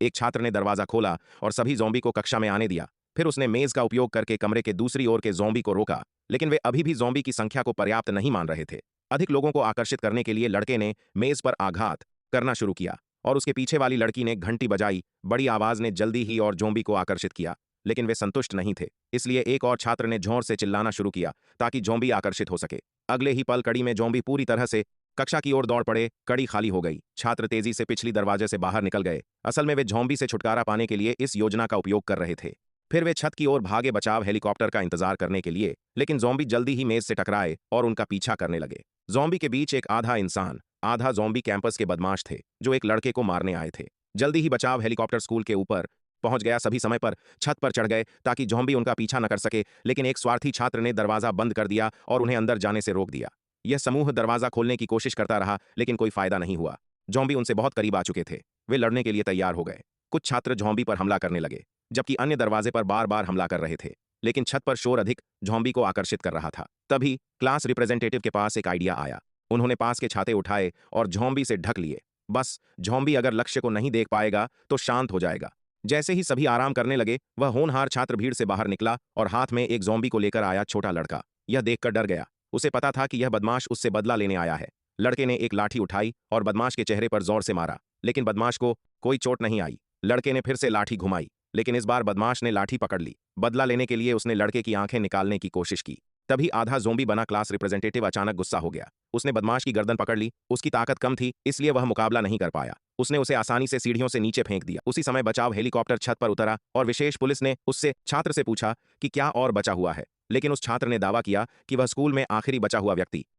एक छात्र ने दरवाजा खोला और सभी ज़ॉम्बी को कक्षा में आने दिया। फिर उसने मेज़ का उपयोग करके कमरे के दूसरी ओर के ज़ॉम्बी को रोका, लेकिन वे अभी भी ज़ॉम्बी की संख्या को पर्याप्त नहीं मान रहे थे। अधिक लोगों को आकर्षित करने के लिए लड़के ने मेज़ पर आघात करना शुरू किया और उसके पीछे वाली लड़की ने घंटी बजाई। बड़ी आवाज़ ने जल्दी ही और ज़ॉम्बी को आकर्षित किया, लेकिन वे संतुष्ट नहीं थे। इसलिए एक और छात्र ने ज़ोर से चिल्लाना शुरू किया ताकि ज़ॉम्बी आकर्षित हो सके। अगले ही पल कड़ी में ज़ॉम्बी पूरी तरह से कक्षा की ओर दौड़ पड़े। कड़ी खाली हो गई। छात्र तेजी से पिछली दरवाजे से बाहर निकल गए। असल में वे ज़ॉम्बी से छुटकारा पाने के लिए इस योजना का उपयोग कर रहे थे। फिर वे छत की ओर भागे बचाव हेलीकॉप्टर का इंतजार करने के लिए, लेकिन ज़ॉम्बी जल्दी ही मेज़ से टकराए और उनका पीछा करने लगे। ज़ॉम्बी के बीच एक आधा इंसान, आधा ज़ॉम्बी कैंपस के बदमाश थे, जो एक लड़के को मारने आए थे। जल्दी ही बचाव हेलीकॉप्टर स्कूल के ऊपर पहुंच गया। सभी समय पर छत पर चढ़ गए ताकि ज़ॉम्बी उनका पीछा न कर सके, लेकिन एक स्वार्थी छात्र ने दरवाजा बंद कर दिया और उन्हें अंदर जाने से रोक दिया। यह समूह दरवाजा खोलने की कोशिश करता रहा, लेकिन कोई फायदा नहीं हुआ। ज़ॉम्बी उनसे बहुत करीब आ चुके थे। वे लड़ने के लिए तैयार हो गए। कुछ छात्र ज़ॉम्बी पर हमला करने लगे, जबकि अन्य दरवाजे पर बार-बार हमला कर रहे थे। लेकिन छत पर शोर अधिक ज़ॉम्बी को आकर्षित कर रहा था। तभी क्लास रिप्रेजेंटेटिव के पास एक आइडिया आया। उन्होंने पास के छाते उठाए और ज़ॉम्बी से ढक लिए। बस ज़ॉम्बी अगर लक्ष्य को नहीं देख पाएगा तो शांत हो जाएगा। जैसे ही सभी आराम करने लगे, वह होनहार छात्र भीड़ से बाहर निकला और हाथ में एक ज़ॉम्बी को लेकर आया छोटा लड़का। यह देखकर डर गया। उसे पता था कि यह बदमाश उससे बदला लेने आया है। लड़के ने एक लाठी उठाई और बदमाश के चेहरे पर जोर से मारा, लेकिन बदमाश को कोई चोट नहीं आई। लड़के ने फिर से लाठी घुमाई, लेकिन इस बार बदमाश ने लाठी पकड़ ली। बदला लेने के लिए उसने लड़के की आंखें निकालने की कोशिश की। तभी आधा ज़ॉम्बी बना क्लास रिप्रेजेंटेटिव अचानक गुस्सा हो गया। उसने बदमाश की गर्दन पकड़ ली। उसकी ताकत कम थी, इसलिए वह मुकाबला नहीं कर पाया। उसने उसे आसानी से सीढ़ियों से नीचे फेंक दिया। उसी समय बचाव हेलीकॉप्टर छत पर उतरा और विशेष पुलिस ने उससे छात्र से पूछा कि क्या और बचा हुआ है। लेकिन उस छात्र ने दावा किया कि वह स्कूल में आखिरी बचा हुआ व्यक्ति